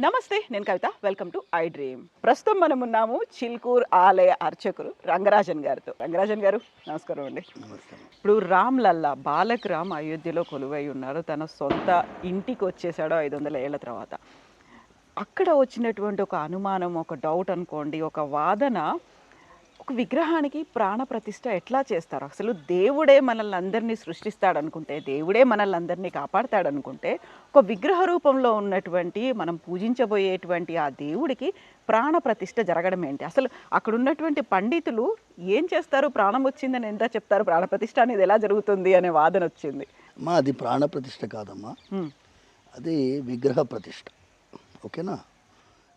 నమస్తే, నేను Kavitha. Welcome to I Dream. ప్రస్తుతం మనం ఉన్నాము చిల్కూర్ ఆలయ అర్చకులు రంగరాజన్ గారితో. రంగరాజన్ గారు, నమస్కారం అండి. ఇప్పుడు రామ్ లల్లా బాలక్ రామ్ అయోధ్యలో కొలువై ఉన్నారు. తన సొంత ఇంటికి వచ్చేసాడు 500 ఏళ్ల తర్వాత. అక్కడ వచ్చినటువంటి ఒక అనుమానం, ఒక డౌట్ అనుకోండి, ఒక వాదన, ఒక విగ్రహానికి ప్రాణ ప్రతిష్ఠ ఎట్లా చేస్తారు? అసలు దేవుడే మనల్ని అందరినీ సృష్టిస్తాడనుకుంటే, దేవుడే మనల్ని అందరినీ కాపాడతాడనుకుంటే, ఒక విగ్రహ రూపంలో ఉన్నటువంటి మనం పూజించబోయేటువంటి ఆ దేవుడికి ప్రాణ ప్రతిష్ఠ జరగడం ఏంటి? అసలు అక్కడ ఉన్నటువంటి పండితులు ఏం చేస్తారు? ప్రాణం వచ్చిందని ఎంత చెప్తారు? ప్రాణ ప్రతిష్ఠ అనేది ఎలా జరుగుతుంది అనే వాదన వచ్చింది. అమ్మా, అది ప్రాణ ప్రతిష్ఠ కాదమ్మా, అది విగ్రహ ప్రతిష్ఠ. ఓకేనా?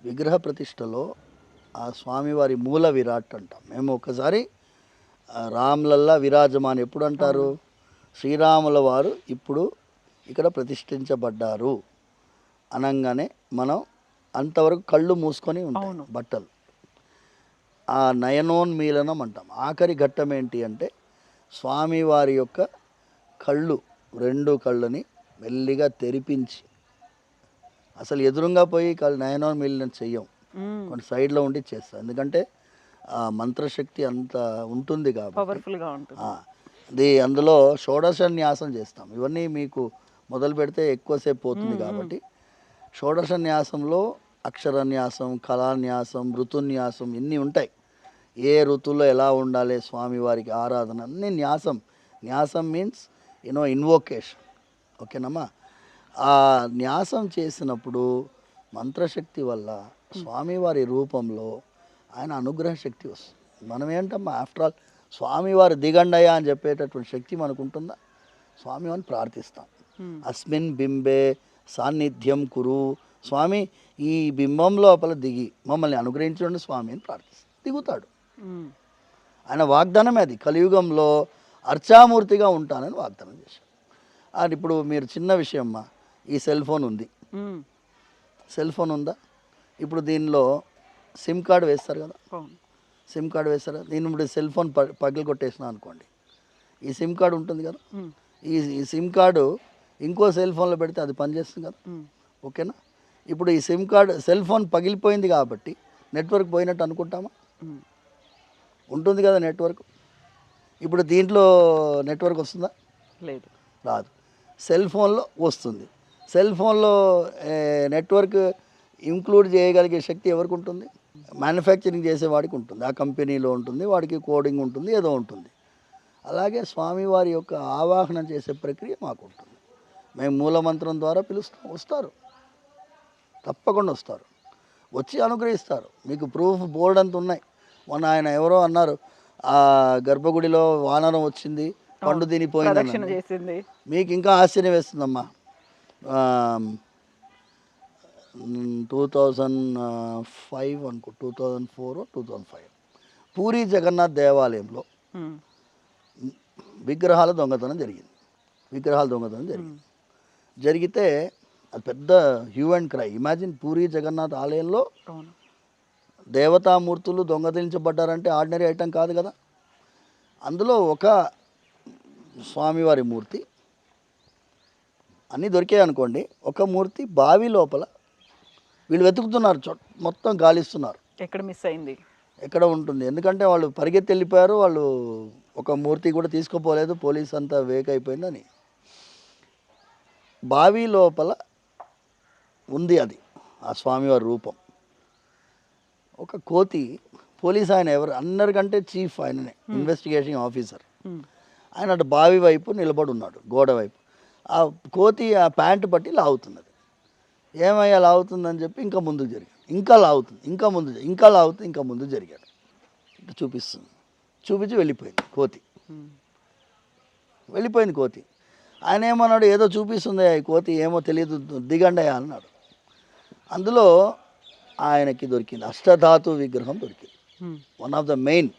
విగ్రహ ప్రతిష్టలో ఆ స్వామివారి మూల విరాట్ అంటాం మేము. ఒకసారి రామ్లల్లా విరాజమాన్ ఎప్పుడు అంటారు? శ్రీరాముల వారు ఇప్పుడు ఇక్కడ ప్రతిష్ఠించబడ్డారు అనగానే మనం అంతవరకు కళ్ళు మూసుకొని ఉంటాం. బట్టలు ఆ నయనోన్మీలనం అంటాం. ఆఖరి ఘట్టం ఏంటి అంటే స్వామివారి యొక్క కళ్ళు, రెండు కళ్ళని మెల్లిగా తెరిపించి, అసలు ఎదురుగా పోయి నయనోన్మీలనం చెయ్యం, కొన్ని సైడ్లో ఉండి చేస్తాం. ఎందుకంటే ఆ మంత్రశక్తి అంత ఉంటుంది కాబట్టి, పవర్ఫుల్గా ఉంటుంది. అది అందులో షోడశన్యాసం చేస్తాం. ఇవన్నీ మీకు మొదలు పెడితే ఎక్కువసేపు పోతుంది కాబట్టి షోడశన్యాసంలో అక్షరన్యాసం, కళాన్యాసం, ఋతున్యాసం ఇన్ని ఉంటాయి. ఏ ఋతువులో ఎలా ఉండాలి స్వామివారికి ఆరాధన అన్ని న్యాసం. న్యాసం మీన్స్ ఇన్వోకేషన్. ఓకేనమ్మా? ఆ న్యాసం చేసినప్పుడు మంత్రశక్తి వల్ల స్వామివారి రూపంలో ఆయన అనుగ్రహ శక్తి వస్తుంది. మనం ఏంటమ్మా, ఆఫ్టర్ ఆల్ స్వామివారి దిగండయ్య అని చెప్పేటటువంటి శక్తి మనకు ఉంటుందా? స్వామివారిని ప్రార్థిస్తాం. అస్మిన్ బింబే సాన్నిధ్యం కురు, స్వామి ఈ బింబం లోపల దిగి మమ్మల్ని అనుగ్రహించండి స్వామి అని ప్రార్థిస్తాం. దిగుతాడు. ఆయన వాగ్దానమే అది. కలియుగంలో అర్చామూర్తిగా ఉంటానని వాగ్దానం చేశాడు. అది ఇప్పుడు మీరు చిన్న విషయం అమ్మా, ఈ సెల్ ఫోన్ ఉంది. సెల్ ఫోన్ ఉందా? ఇప్పుడు దీనిలో సిమ్ కార్డు వేస్తారు కదా, సిమ్ కార్డు వేస్తారా? నేను ఇప్పుడు సెల్ ఫోన్ పగిలి కొట్టేసిన అనుకోండి, ఈ సిమ్ కార్డు ఉంటుంది కదా, ఈ సిమ్ కార్డు ఇంకో సెల్ ఫోన్లో పెడితే అది పనిచేస్తుంది కదా. ఓకేనా? ఇప్పుడు ఈ సిమ్ కార్డు, సెల్ ఫోన్ పగిలిపోయింది కాబట్టి నెట్వర్క్ పోయినట్టు అనుకుంటామా? ఉంటుంది కదా నెట్వర్క్. ఇప్పుడు దీంట్లో నెట్వర్క్ వస్తుందా? లేదు, రాదు. సెల్ ఫోన్లో వస్తుంది. సెల్ ఫోన్లో నెట్వర్క్ ఇంక్లూడ్ చేయగలిగే శక్తి ఎవరికి ఉంటుంది? మ్యానుఫ్యాక్చరింగ్ చేసేవాడికి ఉంటుంది. ఆ కంపెనీలో ఉంటుంది, వాడికి కోడింగ్ ఉంటుంది, ఏదో ఉంటుంది. అలాగే స్వామివారి యొక్క ఆవాహన చేసే ప్రక్రియ మాకు ఉంటుంది. మేము మూలమంత్రం ద్వారా పిలుస్తాం. వస్తారు, తప్పకుండా వస్తారు, వచ్చి అనుగ్రహిస్తారు. మీకు ప్రూఫ్ బోర్డు అంత ఉన్నాయి. మొన్న ఆయన ఎవరో అన్నారు, ఆ గర్భగుడిలో వానరం వచ్చింది, పండు తినిపోయింది. మీకు ఇంకా ఆశ్చర్యం వేస్తుందమ్మా. 2005 అనుకో, 2004 2005 పూరి జగన్నాథ్ దేవాలయంలో విగ్రహాల దొంగతనం జరిగింది. జరిగితే అది పెద్ద hue and cry. Imagine, Puri Jagannath ఆలయంలో దేవతామూర్తులు దొంగతనించబడ్డారంటే ఆర్డినరీ ఐటెం కాదు కదా. అందులో ఒక స్వామివారి మూర్తి, అన్నీ దొరికాయి అనుకోండి, ఒక మూర్తి బావి లోపల వీళ్ళు వెతుకుతున్నారు, మొత్తం గాలిస్తున్నారు. ఎక్కడ మిస్ అయింది, ఎక్కడ ఉంటుంది? ఎందుకంటే వాళ్ళు పరిగెత్తి వెళ్ళిపోయారు. వాళ్ళు ఒక మూర్తి కూడా తీసుకుపోలేదు, పోలీస్ అంతా వేక్ అయిపోయిందని. బావి లోపల ఉంది అది, ఆ స్వామివారి రూపం. ఒక కోతి, పోలీస్ ఆయన ఎవరు అందరికంటే చీఫ్ ఆయననే, ఇన్వెస్టిగేషన్ ఆఫీసర్. ఆయన అటు బావి వైపు నిలబడి ఉన్నాడు, గోడ వైపు. ఆ కోతి ఆ ప్యాంటు పట్టి లాగుతున్నది. ఏమయ్యా లాగుతుందని చెప్పి ఇంకా ముందుకు జరిగాడు, ఇంకా లాగుతుంది, ఇంకా ముందు, ఇంకా లాగుతుంది, ఇంకా ముందు జరిగాడు. ఇటు చూపించి వెళ్ళిపోయింది కోతి. ఆయన ఏమన్నాడు, ఏదో చూపిస్తుంది ఈ కోతి, ఏమో తెలియదు, దిగండయా అన్నాడు. అందులో ఆయనకి దొరికింది అష్టధాతు విగ్రహం దొరికింది, వన్ ఆఫ్ ద మెయిన్.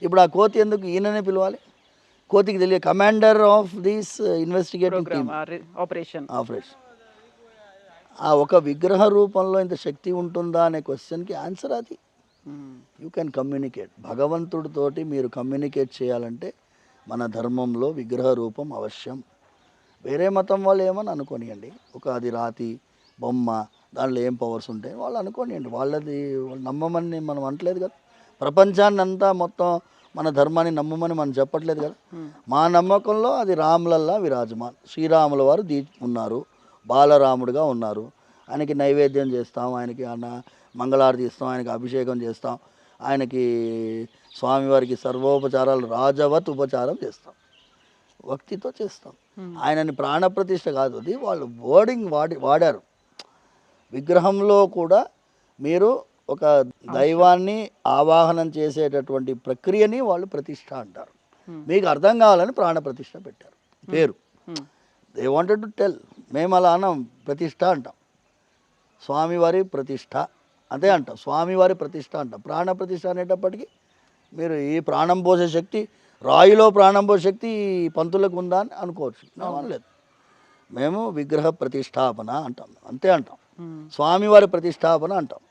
ఇప్పుడు ఆ కోతి ఎందుకు ఈయననే పిలవాలి? కోతికి తెలియదు, commander of this investigating team operation. ఆ ఒక విగ్రహ రూపంలో ఇంత శక్తి ఉంటుందా అనే క్వశ్చన్కి ఆన్సర్ అది. You can communicate. భగవంతుడితోటి మీరు కమ్యూనికేట్ చేయాలంటే మన ధర్మంలో విగ్రహ రూపం అవశ్యం. వేరే మతం వాళ్ళు ఏమని అనుకోనియండి, ఒక అది రాతి బొమ్మ, దాంట్లో ఏం పవర్స్ ఉంటాయి వాళ్ళు అనుకోనియండి. వాళ్ళది వాళ్ళు నమ్మమని మనం అనట్లేదు కదా. ప్రపంచాన్ని అంతా మొత్తం మన ధర్మాన్ని నమ్మమని మనం చెప్పట్లేదు కదా. మా నమ్మకంలో అది రాములల్లా విరాజమాన్. శ్రీరాముల వారు ఉన్నారు, బాలరాముడుగా ఉన్నారు. ఆయనకి నైవేద్యం చేస్తాం, ఆయనకి మంగళారతి ఇస్తాం, ఆయనకి అభిషేకం చేస్తాం, ఆయనకి స్వామివారికి సర్వోపచారాలు రాజవత్ ఉపచారం చేస్తాం, భక్తితో చేస్తాం. ఆయనని ప్రాణప్రతిష్ఠ కాదు, అది వాళ్ళు వర్డింగ్ వాడారు. విగ్రహంలో కూడా మీరు ఒక దైవాన్ని ఆవాహనం చేసేటటువంటి ప్రక్రియని వాళ్ళు ప్రతిష్ఠ అంటారు. మీకు అర్థం కావాలని ప్రాణప్రతిష్ఠ పెట్టారు పేరు. They wanted to tell. మేము అలా అన్నాం, ప్రతిష్ఠ అంటాం, స్వామివారి ప్రతిష్ఠ అదే అంటాం, స్వామివారి ప్రతిష్ఠ అంటాం. ప్రాణ ప్రతిష్ఠ అనేటప్పటికీ మీరు ఈ ప్రాణం పోసే శక్తి, రాయిలో ప్రాణం పోసే శక్తి పంతులకు ఉందా అని అనుకోవచ్చు. మేము అనలేదు, మేము విగ్రహ ప్రతిష్టాపన అంటాం, అంతే అంటాం. స్వామివారి ప్రతిష్టాపన అంటాం.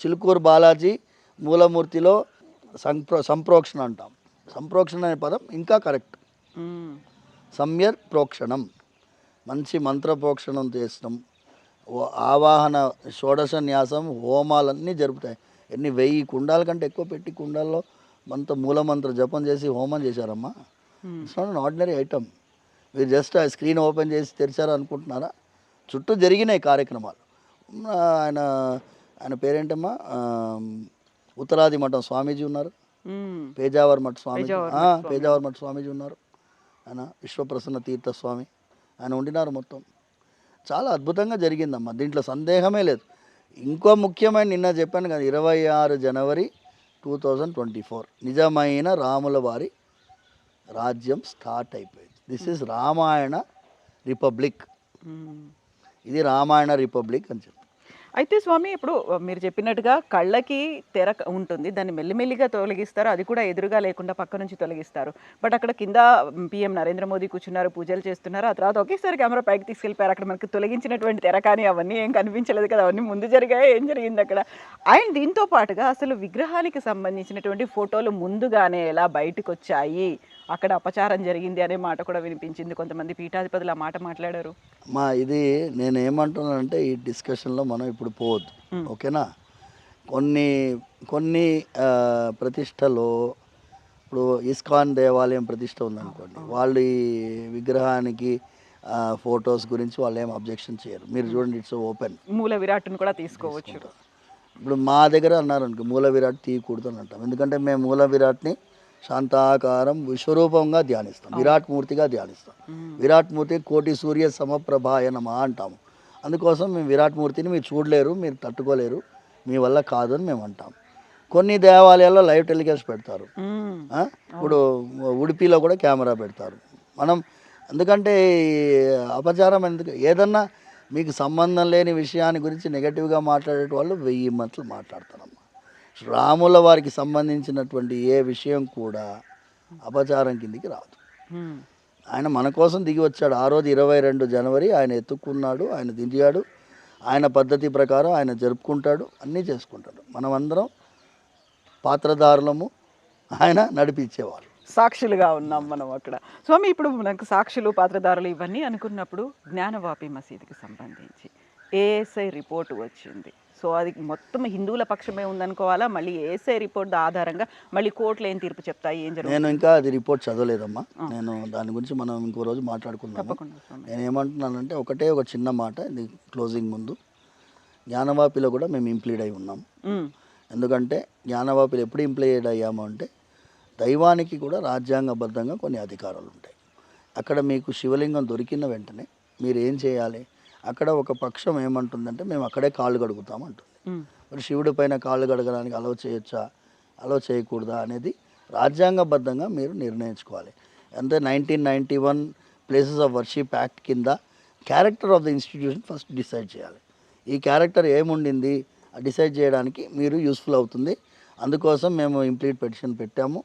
చిలుకూరు బాలాజీ మూలమూర్తిలో సంప్రోక్షణ అంటాం. సంప్రోక్షణ అనే పదం ఇంకా కరెక్ట్. సమ్యర్ ప్రోక్షణం, మంచి మంత్ర ప్రోక్షణం చేస్తాం. ఆవాహన, షోడశ న్యాసం, హోమాలన్నీ జరుపుతాయి. 1000 కుండాల కంటే ఎక్కువ పెట్టి కుండాల్లో మూలమంత్ర జపం చేసి హోమం చేశారమ్మా. It's not an ordinary item. మీరు జస్ట్ ఆ స్క్రీన్ ఓపెన్ చేసి తెరిచారు అనుకుంటున్నారా? చుట్టూ జరిగినాయి కార్యక్రమాలు. ఆయన పేరేంటమ్మా, ఉత్తరాది మఠం స్వామీజీ ఉన్నారు, పేజావర్ మఠ స్వామీజీ, పేజావర్ మఠ స్వామీజీ ఉన్నారు, ఆయన విశ్వప్రసన్న తీర్థ స్వామి, ఆయన ఉండినారు. మొత్తం చాలా అద్భుతంగా జరిగిందమ్మా, దీంట్లో సందేహమే లేదు. ఇంకో ముఖ్యమైన నిన్న చెప్పాను కదా, 26 జనవరి 2024 నిజమైన రాముల వారి రాజ్యం స్టార్ట్ అయిపోయింది. This is Ramayana republic. ఇది రామాయణ రిపబ్లిక్ అని చెప్పి. అయితే స్వామి, ఇప్పుడు మీరు చెప్పినట్టుగా కళ్ళకి తెర ఉంటుంది, దాన్ని మెల్లిమెల్లిగా తొలగిస్తారు, అది కూడా ఎదురుగా లేకుండా పక్క నుంచి తొలగిస్తారు. బట్ అక్కడ కింద PM నరేంద్ర మోదీ కూర్చున్నారు, పూజలు చేస్తున్నారు. ఆ తర్వాత ఒకేసారి కెమెరా పైకి తీసుకెళ్ళిపోయారు. అక్కడ మనకి తొలగించినటువంటి తెర కానీ అవన్నీ ఏం కనిపించలేదు కదా, అవన్నీ ముందు జరిగాయి, ఏం జరిగింది అక్కడ? అండ్ దీంతో పాటుగా అసలు విగ్రహానికి సంబంధించినటువంటి ఫోటోలు ముందుగానే ఎలా బయటకు వచ్చాయి, అక్కడ అపచారం జరిగింది అనే మాట కూడా వినిపించింది. కొంతమంది పీఠాధిపతులు ఆ మాట మాట్లాడారు. ఇది నేను ఏమంటున్నానంటే, ఈ డిస్కషన్లో మనం ఇప్పుడు పోవద్దు, ఓకేనా? కొన్ని ప్రతిష్టలో, ఇప్పుడు ఇస్కాన్ దేవాలయం ప్రతిష్ట ఉందనుకోండి, వాళ్ళు ఈ విగ్రహానికి ఫొటోస్ గురించి వాళ్ళు ఏం అబ్జెక్షన్ చేయరు. మీరు చూడండి, ఇట్స్ ఓపెన్. మూల విరాట్ను కూడా తీసుకోవచ్చు. ఇప్పుడు మా దగ్గర అన్నారు అనుకో, మూల విరాట్ తీయకూడదు అని అంటాం. ఎందుకంటే మేము మూల విరాట్ని శాంతాకారం విశ్వరూపంగా ధ్యానిస్తాం, విరాట్ మూర్తిగా ధ్యానిస్తాం. విరాట్ మూర్తి కోటి సూర్య సమప్రభాయ నమః అంటాము. అందుకోసం మేము విరాట్ మూర్తిని మీరు చూడలేరు, మీరు తట్టుకోలేరు, మీ వల్ల కాదు అని మేము అంటాం. కొన్ని దేవాలయాల్లో లైవ్ టెలికాస్ట్ పెడతారు. ఇప్పుడు ఉడిపిలో కూడా కెమెరా పెడతారు. మనం ఎందుకంటే అపచారం ఎందుకు, ఏదన్నా మీకు సంబంధం లేని విషయాన్ని గురించి నెగటివ్గా మాట్లాడే వాళ్ళు 1000 మాటలు మాట్లాడతారమ్మా. రాముల వారికి సంబంధించినటువంటి ఏ విషయం కూడా అపచారం కిందికి రాదు. ఆయన మన కోసం దిగి వచ్చాడు. ఆ రోజు 22 జనవరి ఆయన ఎత్తుక్కున్నాడు, ఆయన దిగాడు, ఆయన పద్ధతి ప్రకారం ఆయన జరుపుకుంటాడు, అన్నీ చేసుకుంటాడు. మనం అందరం పాత్రధారులము, ఆయన నడిపించేవాళ్ళు, సాక్షులుగా ఉన్నాం మనం అక్కడ. స్వామి, ఇప్పుడు మనకు సాక్షులు, పాత్రధారులు ఇవన్నీ అనుకున్నప్పుడు జ్ఞానవాపి మసీదుకి సంబంధించి ఏఎస్ఐ రిపోర్టు వచ్చింది. సో అది మొత్తం హిందువుల పక్షమే ఉందనుకోవాలా? మళ్ళీ ఏఎస్ఐ రిపోర్ట్ ఆధారంగా మళ్ళీ కోర్టులు ఏం తీర్పు చెప్తాయి, ఏం జరుగుతుంది? నేను ఇంకా అది రిపోర్ట్ చదవలేదమ్మా. నేను దాని గురించి మనం ఇంకో రోజు మాట్లాడుకుందాం. నేను ఏమంటున్నానంటే ఒక చిన్న మాట, ఇది క్లోజింగ్ ముందు. జ్ఞానవాపిలో కూడా మేము ఇంప్లీడ్ అయి ఉన్నాం. ఎందుకంటే జ్ఞానవాపిలో ఎప్పుడు ఇంప్లీడ్ అయ్యాము అంటే, దైవానికి కూడా రాజ్యాంగబద్ధంగా కొన్ని అధికారాలు ఉంటాయి. అక్కడ మీకు శివలింగం దొరికిన వెంటనే మీరు ఏం చేయాలి, అక్కడ ఒక పక్షం ఏమంటుందంటే, మేము అక్కడే కాళ్ళు కడుగుతాం అంటుంది. మరి శివుడి పైన కాళ్ళు కడగడానికి అలౌ చేయొచ్చా, అలౌ చేయకూడదా అనేది రాజ్యాంగబద్ధంగా మీరు నిర్ణయించుకోవాలి. అంటే 1991 ప్లేసెస్ ఆఫ్ వర్షిప్ యాక్ట్ కింద character of the institution first decide చేయాలి. ఈ క్యారెక్టర్ ఏముండింది డిసైడ్ చేయడానికి మీరు యూస్ఫుల్ అవుతుంది. అందుకోసం మేము ఇంప్లీడ్ పిటిషన్ పెట్టాము.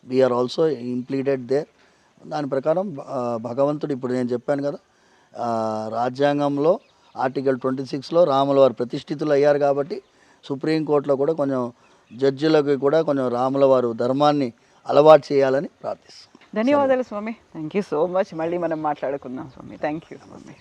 We are also impleaded there. దాని ప్రకారం భగవంతుడు, ఇప్పుడు నేను చెప్పాను కదా, రాజ్యాంగంలో ఆర్టికల్ 26లో రాముల వారు ప్రతిష్ఠితులు అయ్యారు కాబట్టి సుప్రీంకోర్టులో కూడా కొంచెం జడ్జిలకు కూడా కొంచెం రాముల వారు ధర్మాన్ని అలవాటు చేయాలని ప్రార్థిస్తాం. ధన్యవాదాలు స్వామి. Thank you so much. మళ్ళీ మనం మాట్లాడుకుందాం స్వామి. Thank you Swamy.